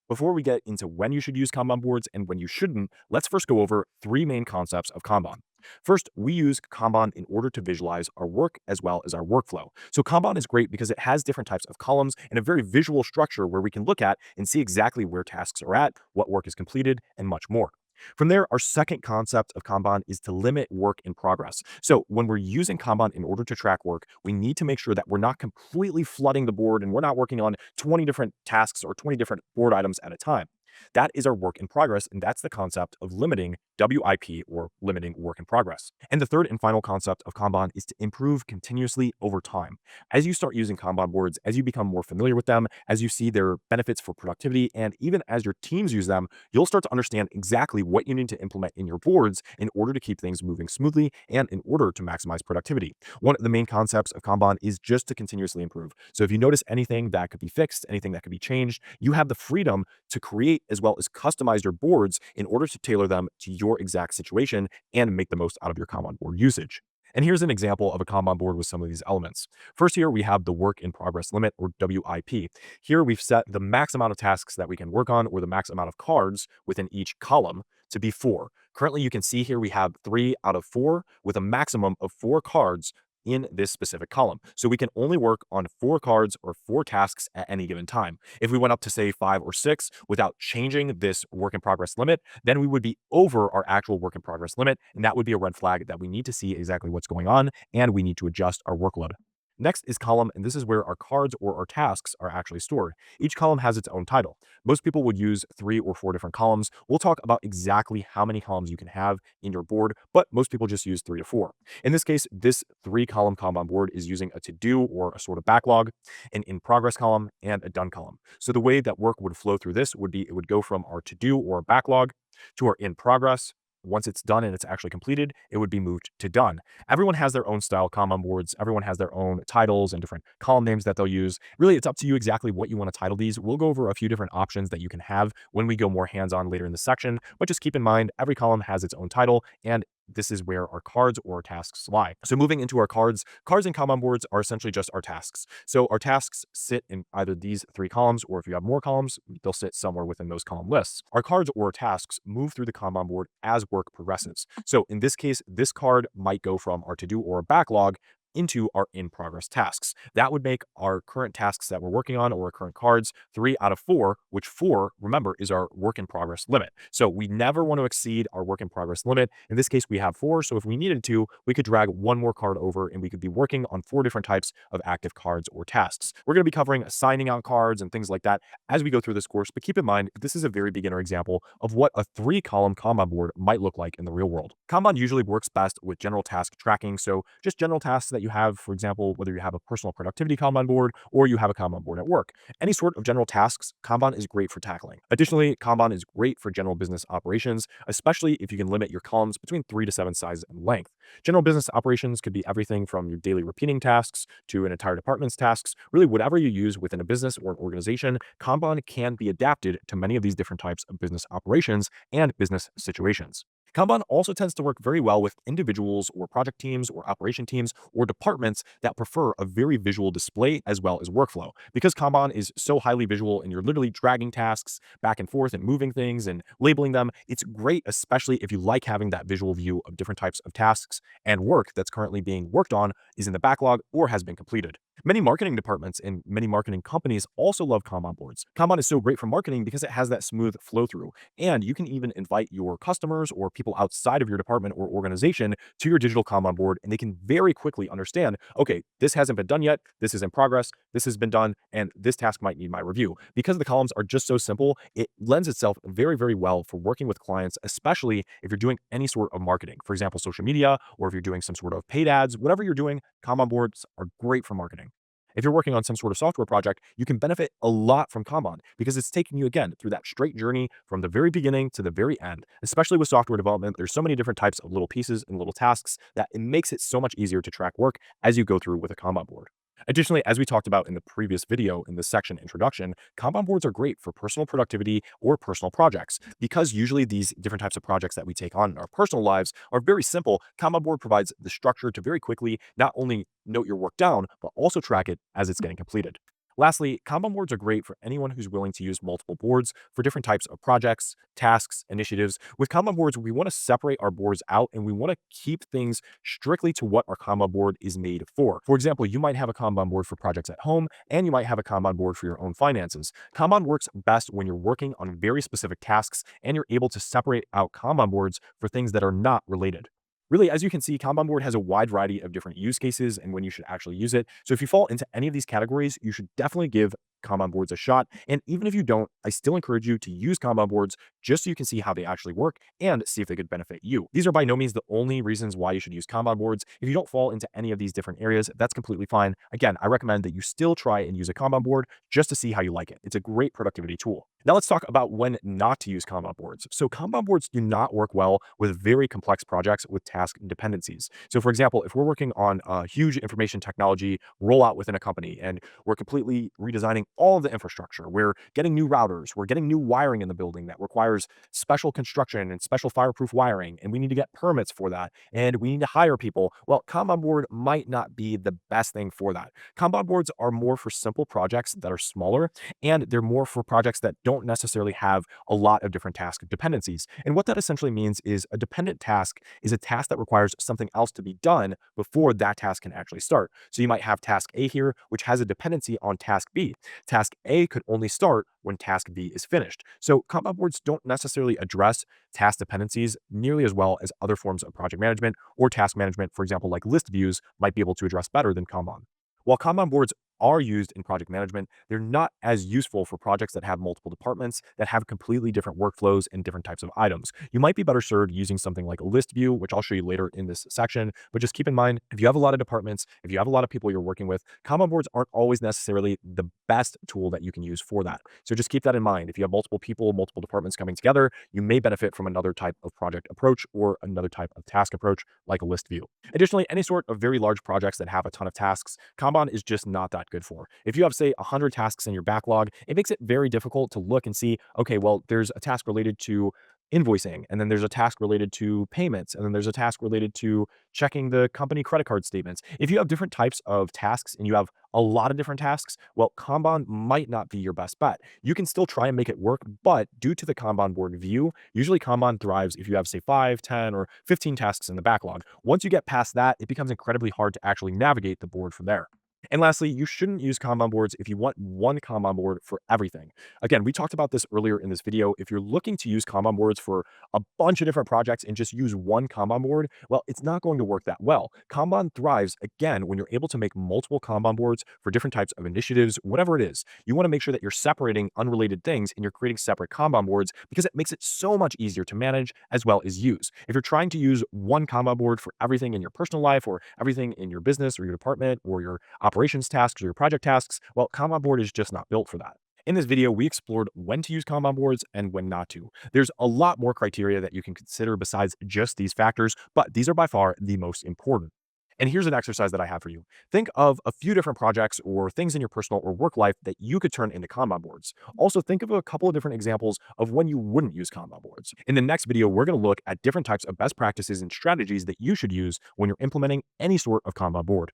Before we get into when you should use Kanban boards and when you shouldn't, let's first go over three main concepts of Kanban. First, we use Kanban in order to visualize our work as well as our workflow. So Kanban is great because it has different types of columns and a very visual structure where we can look at and see exactly where tasks are at, what work is completed, and much more. From there, our second concept of Kanban is to limit work in progress. So when we're using Kanban in order to track work, we need to make sure that we're not completely flooding the board and we're not working on 20 different tasks or 20 different board items at a time. That is our work in progress, and that's the concept of limiting WIP, or limiting work in progress. And the third and final concept of Kanban is to improve continuously over time. As you start using Kanban boards, as you become more familiar with them, as you see their benefits for productivity, and even as your teams use them, you'll start to understand exactly what you need to implement in your boards in order to keep things moving smoothly and in order to maximize productivity. One of the main concepts of Kanban is just to continuously improve. So if you notice anything that could be fixed, anything that could be changed, you have the freedom to create as well as customize your boards in order to tailor them to your exact situation and make the most out of your Kanban board usage. And here's an example of a Kanban board with some of these elements. First here, we have the work in progress limit, or WIP. Here we've set the max amount of tasks that we can work on, or the max amount of cards within each column, to be 4. Currently, you can see here we have 3 out of 4 with a maximum of 4 cards in this specific column. So we can only work on 4 cards or 4 tasks at any given time. If we went up to say 5 or 6 without changing this work in progress limit, then we would be over our actual work in progress limit. And that would be a red flag that we need to see exactly what's going on and we need to adjust our workload. Next is column, and this is where our cards or our tasks are actually stored. Each column has its own title. Most people would use 3 or 4 different columns. We'll talk about exactly how many columns you can have in your board, but most people just use 3 to 4. In this case, this 3-column Kanban board is using a to-do or a sort of backlog, an in-progress column, and a done column. So the way that work would flow through this would be it would go from our to-do or backlog to our in-progress. Once it's done and it's actually completed, it would be moved to done. Everyone has their own style Kanban boards. Everyone has their own titles and different column names that they'll use. Really, it's up to you exactly what you want to title these. We'll go over a few different options that you can have when we go more hands-on later in the section, but just keep in mind every column has its own title, and this is where our cards or tasks lie. So moving into our cards and Kanban boards are essentially just our tasks. So our tasks sit in either these 3 columns, or if you have more columns, they'll sit somewhere within those column lists. Our cards or tasks move through the Kanban board as work progresses. So in this case, this card might go from our to-do or backlog into our in-progress tasks. That would make our current tasks that we're working on, or our current cards, 3 out of 4, which 4, remember, is our work in progress limit. So we never want to exceed our work in progress limit. In this case, we have 4. So if we needed to, we could drag one more card over and we could be working on 4 different types of active cards or tasks. We're going to be covering assigning out cards and things like that as we go through this course, but keep in mind, this is a very beginner example of what a 3-column Kanban board might look like in the real world. Kanban usually works best with general task tracking. So just general tasks that you have, for example, whether you have a personal productivity Kanban board or you have a Kanban board at work. Any sort of general tasks, Kanban is great for tackling. Additionally, Kanban is great for general business operations, especially if you can limit your columns between 3 to 7 size and length. General business operations could be everything from your daily repeating tasks to an entire department's tasks. Really, whatever you use within a business or an organization, Kanban can be adapted to many of these different types of business operations and business situations. Kanban also tends to work very well with individuals or project teams or operation teams or departments that prefer a very visual display as well as workflow. Because Kanban is so highly visual and you're literally dragging tasks back and forth and moving things and labeling them, it's great, especially if you like having that visual view of different types of tasks and work that's currently being worked on, is in the backlog, or has been completed. Many marketing departments and many marketing companies also love Kanban boards. Kanban is so great for marketing because it has that smooth flow through. And you can even invite your customers or people outside of your department or organization to your digital Kanban board, and they can very quickly understand, okay, this hasn't been done yet, this is in progress, this has been done, and this task might need my review. Because the columns are just so simple, it lends itself very, very well for working with clients, especially if you're doing any sort of marketing. For example, social media, or if you're doing some sort of paid ads, whatever you're doing, Kanban boards are great for marketing. If you're working on some sort of software project, you can benefit a lot from Kanban because it's taking you again through that straight journey from the very beginning to the very end. Especially with software development, there's so many different types of little pieces and little tasks that it makes it so much easier to track work as you go through with a Kanban board. Additionally, as we talked about in the previous video in this section introduction, Kanban boards are great for personal productivity or personal projects. Because usually these different types of projects that we take on in our personal lives are very simple, Kanban board provides the structure to very quickly not only note your work down, but also track it as it's getting completed. Lastly, Kanban boards are great for anyone who's willing to use multiple boards for different types of projects, tasks, initiatives. With Kanban boards, we want to separate our boards out and we want to keep things strictly to what our Kanban board is made for. For example, you might have a Kanban board for projects at home and you might have a Kanban board for your own finances. Kanban works best when you're working on very specific tasks and you're able to separate out Kanban boards for things that are not related. Really, as you can see, Kanban board has a wide variety of different use cases and when you should actually use it. So if you fall into any of these categories, you should definitely give Kanban boards a shot. And even if you don't, I still encourage you to use Kanban boards just so you can see how they actually work and see if they could benefit you. These are by no means the only reasons why you should use Kanban boards. If you don't fall into any of these different areas, that's completely fine. Again, I recommend that you still try and use a Kanban board just to see how you like it. It's a great productivity tool. Now let's talk about when not to use Kanban boards. So Kanban boards do not work well with very complex projects with task dependencies. So for example, if we're working on a huge information technology rollout within a company and we're completely redesigning all of the infrastructure, we're getting new routers, we're getting new wiring in the building that requires special construction and special fireproof wiring, and we need to get permits for that, and we need to hire people. Well, Kanban board might not be the best thing for that. Kanban boards are more for simple projects that are smaller and they're more for projects that don't necessarily have a lot of different task dependencies. And what that essentially means is a dependent task is a task that requires something else to be done before that task can actually start. So you might have task A here, which has a dependency on task B. Task A could only start when task B is finished. So Kanban boards don't necessarily address task dependencies nearly as well as other forms of project management or task management, for example, like list views might be able to address better than Kanban. While Kanban boards are used in project management, they're not as useful for projects that have multiple departments that have completely different workflows and different types of items. You might be better served using something like a list view, which I'll show you later in this section. But just keep in mind, if you have a lot of departments, if you have a lot of people you're working with, Kanban boards aren't always necessarily the best tool that you can use for that. So just keep that in mind. If you have multiple people, multiple departments coming together, you may benefit from another type of project approach or another type of task approach like a list view. Additionally, any sort of very large projects that have a ton of tasks, Kanban is just not that good for. If you have, say, 100 tasks in your backlog, it makes it very difficult to look and see, okay, well, there's a task related to invoicing, and then there's a task related to payments, and then there's a task related to checking the company credit card statements. If you have different types of tasks and you have a lot of different tasks, well, Kanban might not be your best bet. You can still try and make it work, but due to the Kanban board view, usually Kanban thrives if you have, say, 5, 10, or 15 tasks in the backlog. Once you get past that, it becomes incredibly hard to actually navigate the board from there. And lastly, you shouldn't use Kanban boards if you want one Kanban board for everything. Again, we talked about this earlier in this video. If you're looking to use Kanban boards for a bunch of different projects and just use one Kanban board, well, it's not going to work that well. Kanban thrives, again, when you're able to make multiple Kanban boards for different types of initiatives, whatever it is. You want to make sure that you're separating unrelated things and you're creating separate Kanban boards because it makes it so much easier to manage as well as use. If you're trying to use one Kanban board for everything in your personal life or everything in your business or your department or your operations tasks or your project tasks, well, Kanban board is just not built for that. In this video, we explored when to use Kanban boards and when not to. There's a lot more criteria that you can consider besides just these factors, but these are by far the most important. And here's an exercise that I have for you. Think of a few different projects or things in your personal or work life that you could turn into Kanban boards. Also, think of a couple of different examples of when you wouldn't use Kanban boards. In the next video, we're going to look at different types of best practices and strategies that you should use when you're implementing any sort of Kanban board.